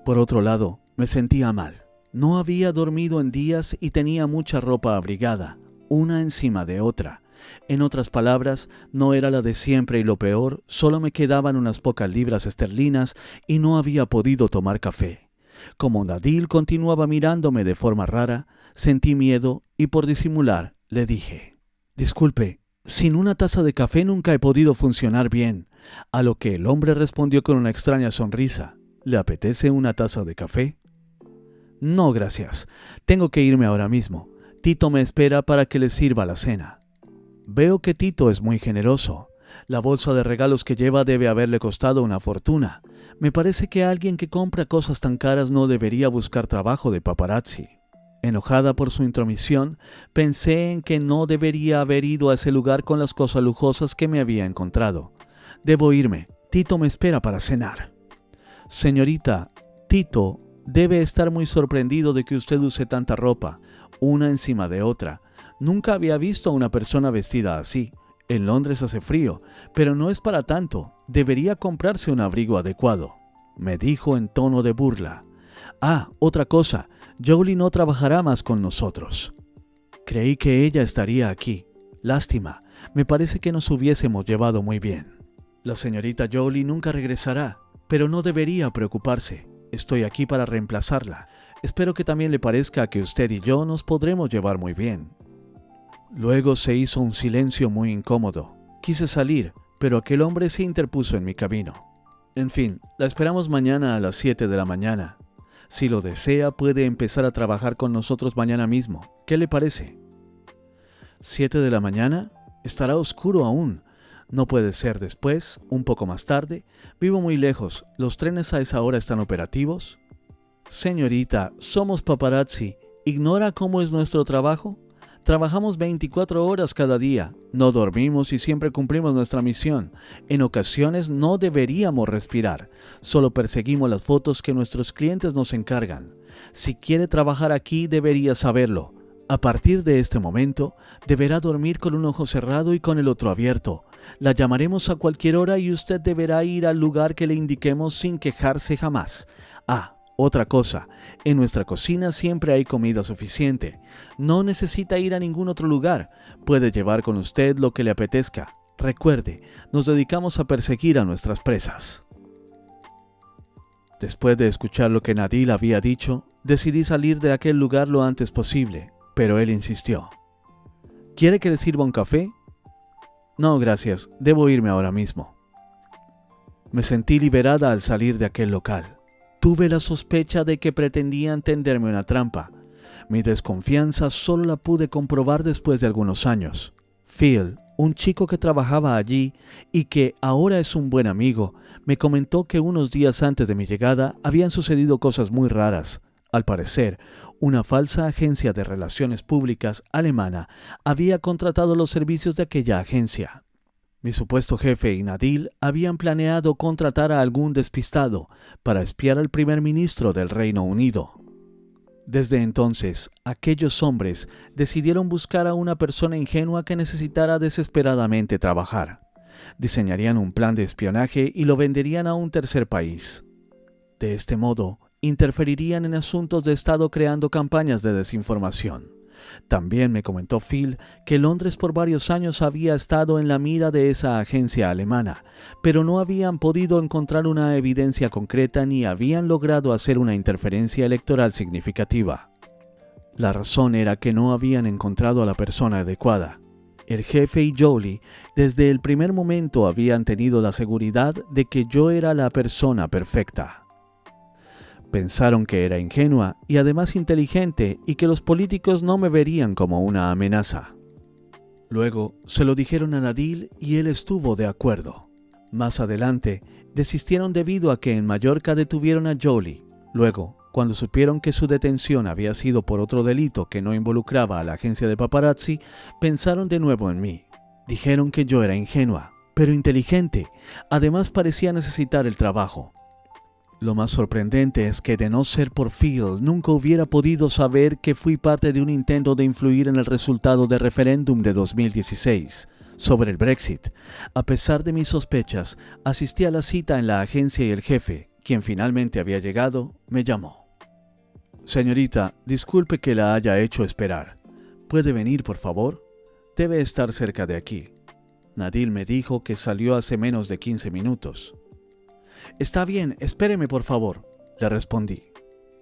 Por otro lado, me sentía mal. No había dormido en días y tenía mucha ropa abrigada, una encima de otra. En otras palabras, no era la de siempre y lo peor, solo me quedaban unas pocas libras esterlinas y no había podido tomar café. Como Nadil continuaba mirándome de forma rara, sentí miedo y por disimular le dije: «Disculpe, sin una taza de café nunca he podido funcionar bien», a lo que el hombre respondió con una extraña sonrisa: «¿Le apetece una taza de café?» «No, gracias. Tengo que irme ahora mismo. Tito me espera para que le sirva la cena». Veo que Tito es muy generoso. La bolsa de regalos que lleva debe haberle costado una fortuna. Me parece que alguien que compra cosas tan caras no debería buscar trabajo de paparazzi. Enojada por su intromisión, pensé en que no debería haber ido a ese lugar con las cosas lujosas que me había encontrado. «Debo irme. Tito me espera para cenar». «Señorita, Tito debe estar muy sorprendido de que usted use tanta ropa, una encima de otra. Nunca había visto a una persona vestida así. En Londres hace frío, pero no es para tanto. Debería comprarse un abrigo adecuado», me dijo en tono de burla. «Ah, otra cosa. Jolie no trabajará más con nosotros». Creí que ella estaría aquí. Lástima, me parece que nos hubiésemos llevado muy bien. La señorita Jolie nunca regresará, pero no debería preocuparse. Estoy aquí para reemplazarla. Espero que también le parezca que usted y yo nos podremos llevar muy bien. Luego se hizo un silencio muy incómodo. Quise salir, pero aquel hombre se interpuso en mi camino. «En fin, la esperamos mañana a las 7 de la mañana. Si lo desea, puede empezar a trabajar con nosotros mañana mismo. ¿Qué le parece?» «¿7 de la mañana? Estará oscuro aún. No puede ser después, un poco más tarde. Vivo muy lejos. ¿Los trenes a esa hora están operativos?» «Señorita, somos paparazzi. ¿Ignora cómo es nuestro trabajo? Trabajamos 24 horas cada día. No dormimos y siempre cumplimos nuestra misión. En ocasiones no deberíamos respirar. Solo perseguimos las fotos que nuestros clientes nos encargan. Si quiere trabajar aquí, debería saberlo. A partir de este momento, deberá dormir con un ojo cerrado y con el otro abierto. La llamaremos a cualquier hora y usted deberá ir al lugar que le indiquemos sin quejarse jamás. Ah, otra cosa, en nuestra cocina siempre hay comida suficiente. No necesita ir a ningún otro lugar. Puede llevar con usted lo que le apetezca. Recuerde, nos dedicamos a perseguir a nuestras presas». Después de escuchar lo que Nadil había dicho, decidí salir de aquel lugar lo antes posible, pero él insistió. «¿Quiere que le sirva un café?» «No, gracias. Debo irme ahora mismo». Me sentí liberada al salir de aquel local. Tuve la sospecha de que pretendían tenderme una trampa. Mi desconfianza solo la pude comprobar después de algunos años. Phil, un chico que trabajaba allí y que ahora es un buen amigo, me comentó que unos días antes de mi llegada habían sucedido cosas muy raras. Al parecer, una falsa agencia de relaciones públicas alemana había contratado los servicios de aquella agencia. Mi supuesto jefe y Nadil habían planeado contratar a algún despistado para espiar al primer ministro del Reino Unido. Desde entonces, aquellos hombres decidieron buscar a una persona ingenua que necesitara desesperadamente trabajar. Diseñarían un plan de espionaje y lo venderían a un tercer país. De este modo, interferirían en asuntos de Estado creando campañas de desinformación. También me comentó Phil que Londres por varios años había estado en la mira de esa agencia alemana, pero no habían podido encontrar una evidencia concreta ni habían logrado hacer una interferencia electoral significativa. La razón era que no habían encontrado a la persona adecuada. El jefe y Jolie desde el primer momento habían tenido la seguridad de que yo era la persona perfecta. Pensaron que era ingenua y además inteligente y que los políticos no me verían como una amenaza. Luego se lo dijeron a Nadil y él estuvo de acuerdo. Más adelante desistieron debido a que en Mallorca detuvieron a Jolie. Luego, cuando supieron que su detención había sido por otro delito que no involucraba a la agencia de paparazzi, pensaron de nuevo en mí. Dijeron que yo era ingenua, pero inteligente. Además parecía necesitar el trabajo. Lo más sorprendente es que de no ser por Phil, nunca hubiera podido saber que fui parte de un intento de influir en el resultado del referéndum de 2016 sobre el Brexit. A pesar de mis sospechas, asistí a la cita en la agencia y el jefe, quien finalmente había llegado, me llamó. Señorita, disculpe que la haya hecho esperar. ¿Puede venir, por favor? Debe estar cerca de aquí. Nadil me dijo que salió hace menos de 15 minutos. Está bien, espéreme por favor, le respondí.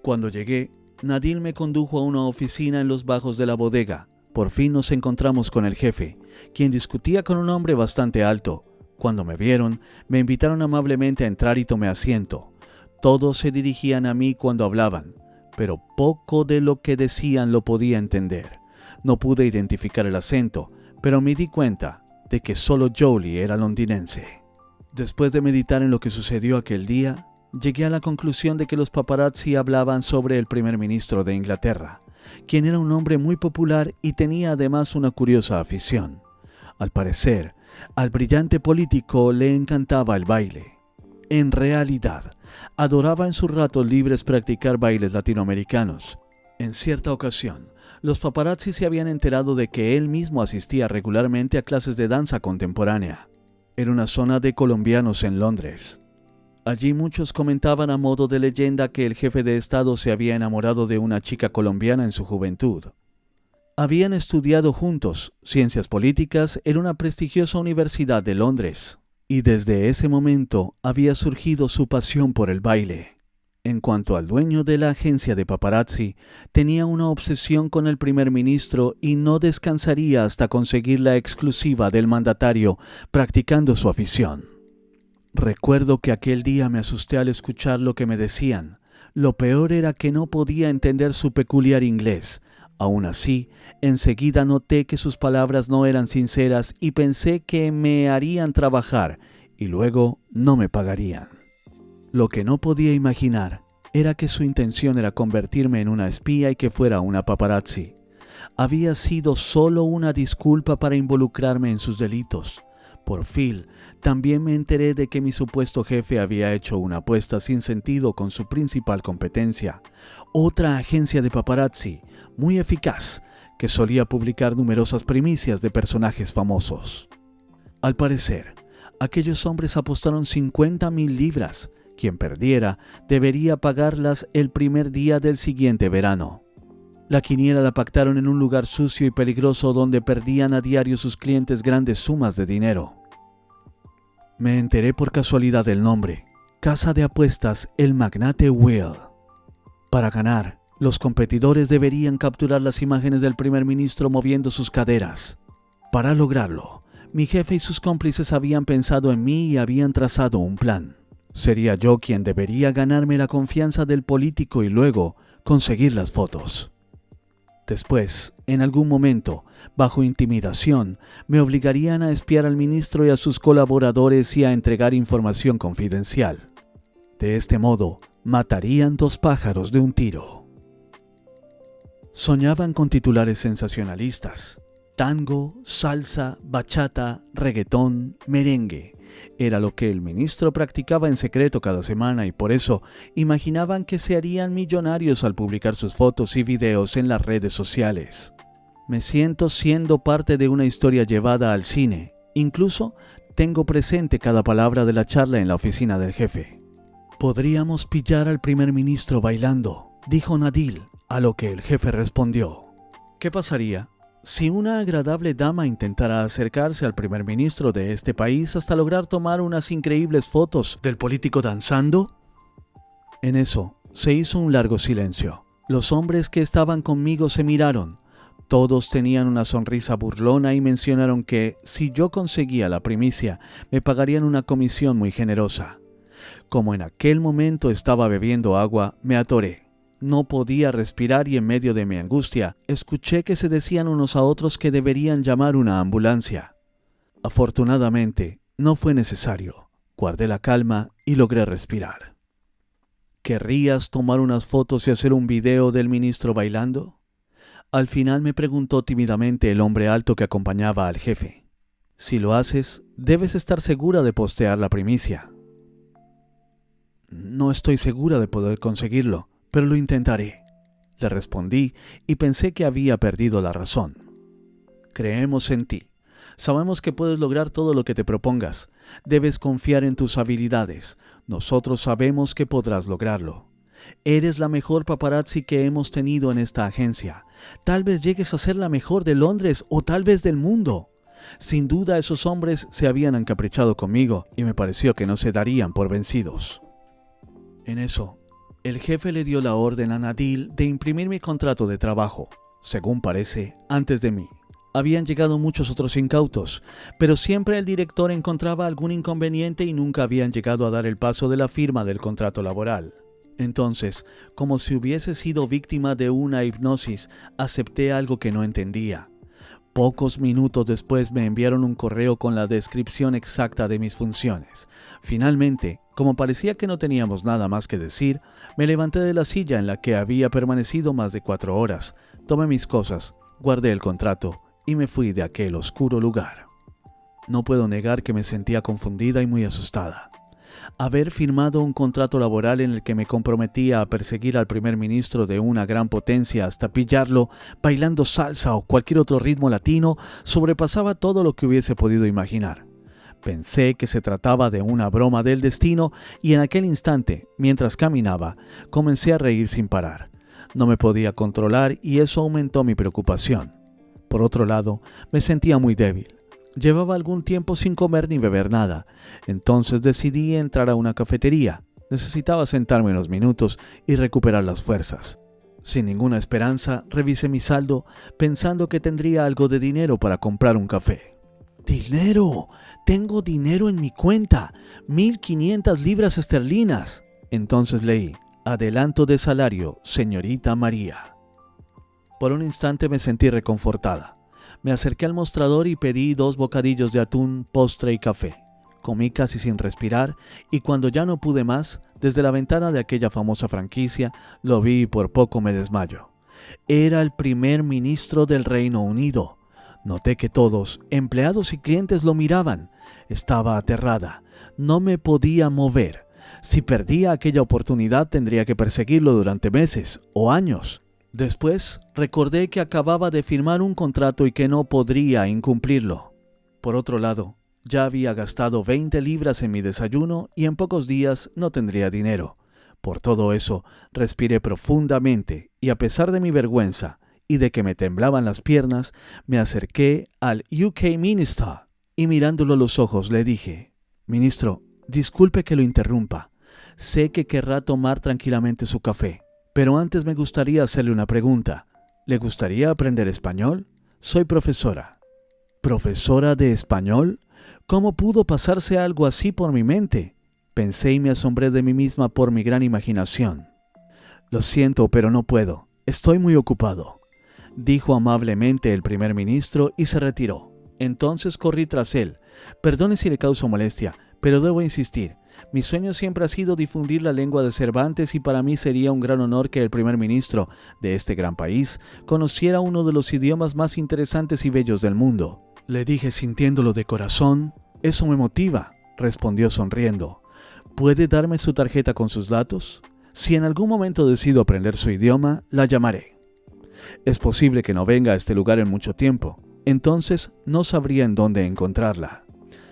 Cuando llegué, Nadil me condujo a una oficina en los bajos de la bodega. Por fin nos encontramos con el jefe, quien discutía con un hombre bastante alto. Cuando me vieron, me invitaron amablemente a entrar y tomé asiento. Todos se dirigían a mí cuando hablaban, pero poco de lo que decían lo podía entender. No pude identificar el acento, pero me di cuenta de que solo Jolie era londinense. Después de meditar en lo que sucedió aquel día, llegué a la conclusión de que los paparazzi hablaban sobre el primer ministro de Inglaterra, quien era un hombre muy popular y tenía además una curiosa afición. Al parecer, al brillante político le encantaba el baile. En realidad, adoraba en sus ratos libres practicar bailes latinoamericanos. En cierta ocasión, los paparazzi se habían enterado de que él mismo asistía regularmente a clases de danza contemporánea. Era una zona de colombianos en Londres. Allí muchos comentaban a modo de leyenda que el jefe de Estado se había enamorado de una chica colombiana en su juventud. Habían estudiado juntos ciencias políticas en una prestigiosa universidad de Londres, y desde ese momento había surgido su pasión por el baile. En cuanto al dueño de la agencia de paparazzi, tenía una obsesión con el primer ministro y no descansaría hasta conseguir la exclusiva del mandatario practicando su afición. Recuerdo que aquel día me asusté al escuchar lo que me decían. Lo peor era que no podía entender su peculiar inglés. Aún así, enseguida noté que sus palabras no eran sinceras y pensé que me harían trabajar y luego no me pagarían. Lo que no podía imaginar era que su intención era convertirme en una espía y que fuera una paparazzi. Había sido solo una disculpa para involucrarme en sus delitos. Por fin, también me enteré de que mi supuesto jefe había hecho una apuesta sin sentido con su principal competencia, otra agencia de paparazzi muy eficaz que solía publicar numerosas primicias de personajes famosos. Al parecer, aquellos hombres apostaron 50,000 libras. Quien perdiera debería pagarlas el primer día del siguiente verano. La quiniela la pactaron en un lugar sucio y peligroso donde perdían a diario sus clientes grandes sumas de dinero. Me enteré por casualidad del nombre: Casa de Apuestas El Magnate Will. Para ganar, los competidores deberían capturar las imágenes del primer ministro moviendo sus caderas. Para lograrlo, mi jefe y sus cómplices habían pensado en mí y habían trazado un plan. Sería yo quien debería ganarme la confianza del político y luego conseguir las fotos. Después, en algún momento, bajo intimidación, me obligarían a espiar al ministro y a sus colaboradores y a entregar información confidencial. De este modo, matarían 2 pájaros de un tiro. Soñaban con titulares sensacionalistas: tango, salsa, bachata, reggaetón, merengue. Era lo que el ministro practicaba en secreto cada semana y por eso imaginaban que se harían millonarios al publicar sus fotos y videos en las redes sociales. Me siento siendo parte de una historia llevada al cine. Incluso tengo presente cada palabra de la charla en la oficina del jefe. «Podríamos pillar al primer ministro bailando», dijo Nadil, a lo que el jefe respondió: «¿Qué pasaría si una agradable dama intentara acercarse al primer ministro de este país hasta lograr tomar unas increíbles fotos del político danzando?» En eso se hizo un largo silencio. Los hombres que estaban conmigo se miraron. Todos tenían una sonrisa burlona y mencionaron que, si yo conseguía la primicia, me pagarían una comisión muy generosa. Como en aquel momento estaba bebiendo agua, me atoré. No podía respirar y en medio de mi angustia, escuché que se decían unos a otros que deberían llamar una ambulancia. Afortunadamente, no fue necesario. Guardé la calma y logré respirar. ¿Querrías tomar unas fotos y hacer un video del ministro bailando?, al final me preguntó tímidamente el hombre alto que acompañaba al jefe. «Si lo haces, debes estar segura de postear la primicia». «No estoy segura de poder conseguirlo, pero lo intentaré», le respondí y pensé que había perdido la razón. «Creemos en ti. Sabemos que puedes lograr todo lo que te propongas. Debes confiar en tus habilidades. Nosotros sabemos que podrás lograrlo. Eres la mejor paparazzi que hemos tenido en esta agencia. Tal vez llegues a ser la mejor de Londres o tal vez del mundo». Sin duda esos hombres se habían encaprichado conmigo y me pareció que no se darían por vencidos. En eso, el jefe le dio la orden a Nadil de imprimir mi contrato de trabajo. Según parece, antes de mí. Habían llegado muchos otros incautos, pero siempre el director encontraba algún inconveniente y nunca habían llegado a dar el paso de la firma del contrato laboral. Entonces, como si hubiese sido víctima de una hipnosis, acepté algo que no entendía. Pocos minutos después me enviaron un correo con la descripción exacta de mis funciones. Finalmente, como parecía que no teníamos nada más que decir, me levanté de la silla en la que había permanecido más de 4 horas, tomé mis cosas, guardé el contrato y me fui de aquel oscuro lugar. No puedo negar que me sentía confundida y muy asustada. Haber firmado un contrato laboral en el que me comprometía a perseguir al primer ministro de una gran potencia hasta pillarlo bailando salsa o cualquier otro ritmo latino sobrepasaba todo lo que hubiese podido imaginar. Pensé que se trataba de una broma del destino y en aquel instante, mientras caminaba, comencé a reír sin parar. No me podía controlar y eso aumentó mi preocupación. Por otro lado, me sentía muy débil. Llevaba algún tiempo sin comer ni beber nada, entonces decidí entrar a una cafetería. Necesitaba sentarme unos minutos y recuperar las fuerzas. Sin ninguna esperanza, revisé mi saldo, pensando que tendría algo de dinero para comprar un café. ¡Dinero! ¡Tengo dinero en mi cuenta! 1.500 libras esterlinas. Entonces leí: «Adelanto de salario, señorita María». Por un instante me sentí reconfortada. Me acerqué al mostrador y pedí 2 bocadillos de atún, postre y café. Comí casi sin respirar y cuando ya no pude más, desde la ventana de aquella famosa franquicia, lo vi y por poco me desmayo. Era el primer ministro del Reino Unido. Noté que todos, empleados y clientes, lo miraban. Estaba aterrada. No me podía mover. Si perdía aquella oportunidad, tendría que perseguirlo durante meses o años. Después, recordé que acababa de firmar un contrato y que no podría incumplirlo. Por otro lado, ya había gastado 20 libras en mi desayuno y en pocos días no tendría dinero. Por todo eso, respiré profundamente y a pesar de mi vergüenza y de que me temblaban las piernas, me acerqué al UK Minister y mirándolo a los ojos le dije: «Ministro, disculpe que lo interrumpa. Sé que querrá tomar tranquilamente su café. Pero antes me gustaría hacerle una pregunta. ¿Le gustaría aprender español? Soy profesora». ¿Profesora de español? ¿Cómo pudo pasarse algo así por mi mente? Pensé y me asombré de mí misma por mi gran imaginación. «Lo siento, pero no puedo. Estoy muy ocupado», dijo amablemente el primer ministro y se retiró. Entonces corrí tras él. «Perdone si le causo molestia, pero debo insistir. Mi sueño siempre ha sido difundir la lengua de Cervantes y para mí sería un gran honor que el primer ministro de este gran país conociera uno de los idiomas más interesantes y bellos del mundo». Le dije sintiéndolo de corazón. «Eso me motiva», respondió sonriendo. «¿Puede darme su tarjeta con sus datos? Si en algún momento decido aprender su idioma, la llamaré. Es posible que no venga a este lugar en mucho tiempo, entonces no sabría en dónde encontrarla».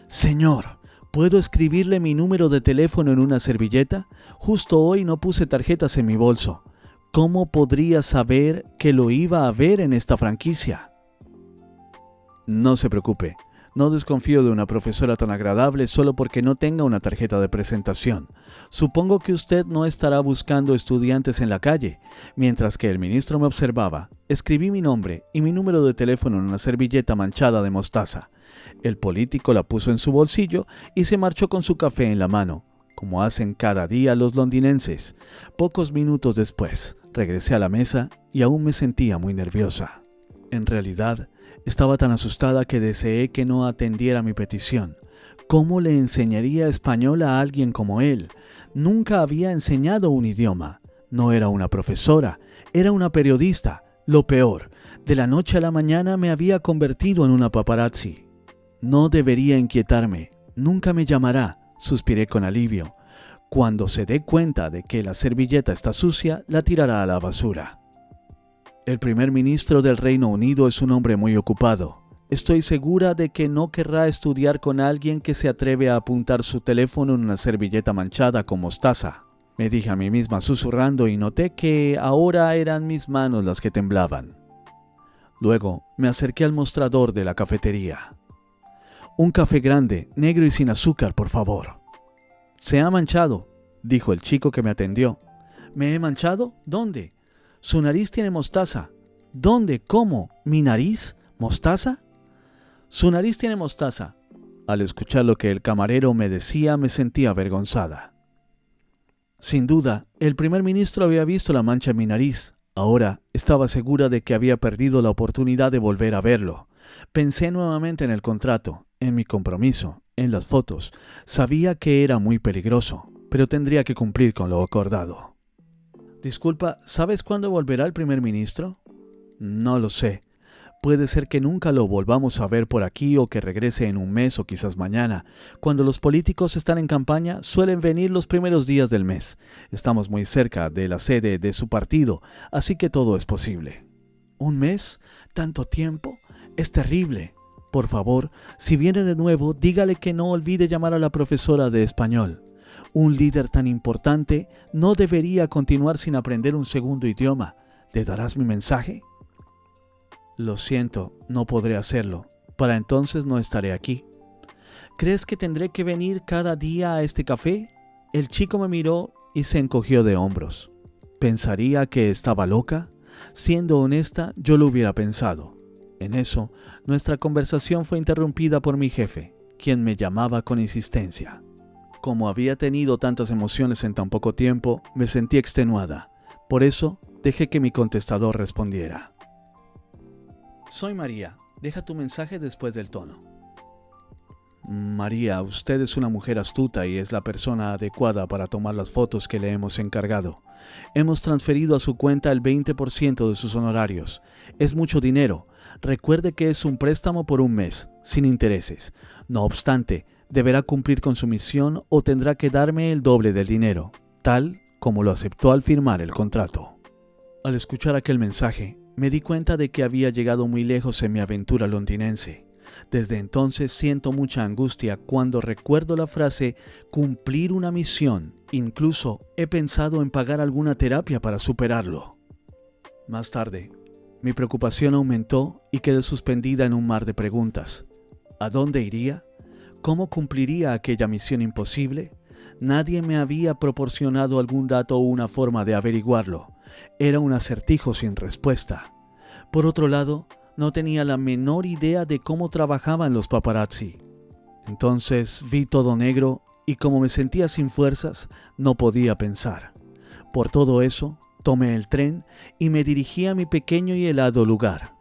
Señor, ¿puedo escribirle mi número de teléfono en una servilleta? Justo hoy no puse tarjetas en mi bolso. ¿Cómo podría saber que lo iba a ver en esta franquicia? No se preocupe. No desconfío de una profesora tan agradable solo porque no tenga una tarjeta de presentación. Supongo que usted no estará buscando estudiantes en la calle. Mientras que el ministro me observaba, escribí mi nombre y mi número de teléfono en una servilleta manchada de mostaza. El político la puso en su bolsillo y se marchó con su café en la mano, como hacen cada día los londinenses. Pocos minutos después, regresé a la mesa y aún me sentía muy nerviosa. En realidad, estaba tan asustada que deseé que no atendiera mi petición. ¿Cómo le enseñaría español a alguien como él? Nunca había enseñado un idioma. No era una profesora, era una periodista. Lo peor, de la noche a la mañana me había convertido en una paparazzi. No debería inquietarme. Nunca me llamará, suspiré con alivio. Cuando se dé cuenta de que la servilleta está sucia, la tirará a la basura. El primer ministro del Reino Unido es un hombre muy ocupado. Estoy segura de que no querrá estudiar con alguien que se atreve a apuntar su teléfono en una servilleta manchada con mostaza. Me dije a mí misma susurrando y noté que ahora eran mis manos las que temblaban. Luego me acerqué al mostrador de la cafetería. Un café grande, negro y sin azúcar, por favor. Se ha manchado, dijo el chico que me atendió. ¿Me he manchado? ¿Dónde? Su nariz tiene mostaza. ¿Dónde? ¿Cómo? ¿Mi nariz? ¿Mostaza? Su nariz tiene mostaza. Al escuchar lo que el camarero me decía, me sentía avergonzada. Sin duda, el primer ministro había visto la mancha en mi nariz. Ahora estaba segura de que había perdido la oportunidad de volver a verlo. Pensé nuevamente en el contrato, en mi compromiso, en las fotos. Sabía que era muy peligroso, pero tendría que cumplir con lo acordado. Disculpa, ¿sabes cuándo volverá el primer ministro? No lo sé. Puede ser que nunca lo volvamos a ver por aquí o que regrese en un mes o quizás mañana. Cuando los políticos están en campaña, suelen venir los primeros días del mes. Estamos muy cerca de la sede de su partido, así que todo es posible. ¿Un mes? ¿Tanto tiempo? Es terrible. Por favor, si viene de nuevo, dígale que no olvide llamar a la profesora de español. Un líder tan importante no debería continuar sin aprender un segundo idioma. ¿Le darás mi mensaje? Lo siento, no podré hacerlo. Para entonces no estaré aquí. ¿Crees que tendré que venir cada día a este café? El chico me miró y se encogió de hombros. ¿Pensaría que estaba loca? Siendo honesta, yo lo hubiera pensado. En eso, nuestra conversación fue interrumpida por mi jefe, quien me llamaba con insistencia. Como había tenido tantas emociones en tan poco tiempo, me sentí extenuada. Por eso, dejé que mi contestador respondiera. Soy María. Deja tu mensaje después del tono. María, usted es una mujer astuta y es la persona adecuada para tomar las fotos que le hemos encargado. Hemos transferido a su cuenta el 20% de sus honorarios. Es mucho dinero. Recuerde que es un préstamo por un mes, sin intereses. No obstante, deberá cumplir con su misión o tendrá que darme el doble del dinero, tal como lo aceptó al firmar el contrato. Al escuchar aquel mensaje, me di cuenta de que había llegado muy lejos en mi aventura londinense. Desde entonces siento mucha angustia cuando recuerdo la frase cumplir una misión. Incluso he pensado en pagar alguna terapia para superarlo. Más tarde, mi preocupación aumentó y quedé suspendida en un mar de preguntas. ¿A dónde iría? ¿Cómo cumpliría aquella misión imposible? Nadie me había proporcionado algún dato o una forma de averiguarlo. Era un acertijo sin respuesta. Por otro lado, no tenía la menor idea de cómo trabajaban los paparazzi. Entonces vi todo negro y como me sentía sin fuerzas, no podía pensar. Por todo eso, tomé el tren y me dirigí a mi pequeño y helado lugar.